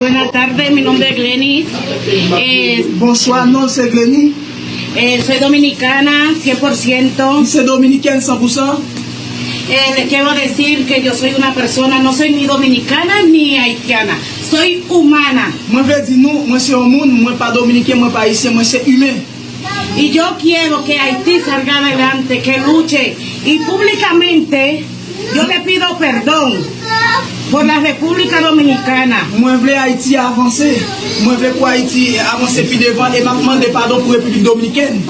Buenas tardes, mi nombre es Glenny. Bonsoir, non, c'est Glenny. Soy dominicana, 100%. C'est dominicaine 100%. Les quiero decir que yo soy una persona, no soy ni dominicana ni haitiana, soy humana. Moi, je dis nous, moi c'est un monde, moi pas dominicain, moi pas haïtien, moi c'est humain. Y yo quiero que Haití salga adelante, que luche. Y públicamente yo le pido perdón por la República Dominicana. Moi, je veux Haïti avancer. Moi, je veux pour Haïti avancer puis devant et m'a demandé pardon pour la République dominicaine.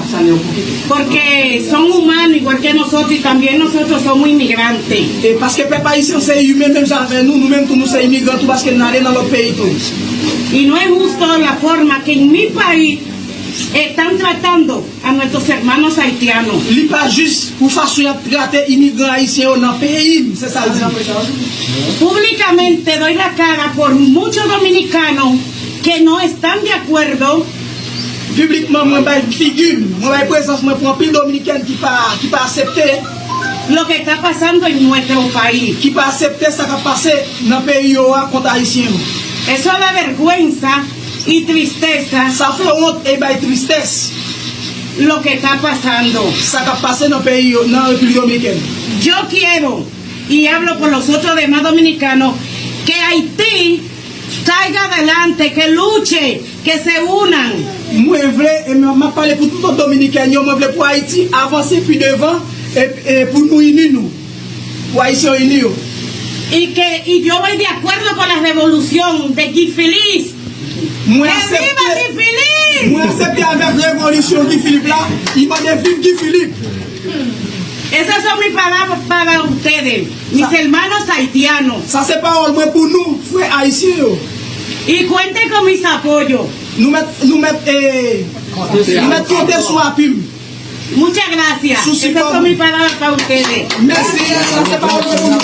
Porque son humanos igual que nosotros y también nosotros somos inmigrantes. Et parce que les peuple haïtien c'est humain, même avec nous, nous-mêmes tous nous sommes immigrants, tout parce que nous allons dans notre pays tout. Y no es justo la forma que en mi país están tratando a nuestros hermanos haitianos. Il n'est pas juste pour façon de traiter immigrants haïtiens dans le pays, c'est ça le dit. Públicamente doy la cara por muchos dominicanos que no están de acuerdo. Publiquement, moi, je figure, moi, je présence, moi, pour un pays dominicain qui pas accepter Lo que está pasando en nuestro país. Qui pas accepter ça qui a passé dans le pays contre haïtien. Eso da vergüenza y tristeza. Ça fait honte et tristesse. Lo que está pasando. Ça qui a passé dans le pays, dans la République dominicaine. Yo quiero, y hablo por los otros demás dominicanos, que Haití salga adelante, que luche, que se unan. Moi, je veux, et je parle pour tout le Dominicain, je veux pour Haïti avancer plus devant et pour nous unir, nous. Pour Haïtiens unis. Y yo voy de acuerdo con la revolución de Guy Philippe. Moi, ¡Que viva Guy Philippe! Moi, accepté avec la révolution Guy Philippe là, il m'a dit vive Guy Philippe. Esas son mis palabras para ustedes, mis hermanos haitianos. Ça, c'est parole pour nous, frères haïtiens. Y cuenten con mis apoyos. Nous mettons compter sur la pub. Muchas gracias. Esas son mis palabras para ustedes. Merci, ça, c'est parole pour nous.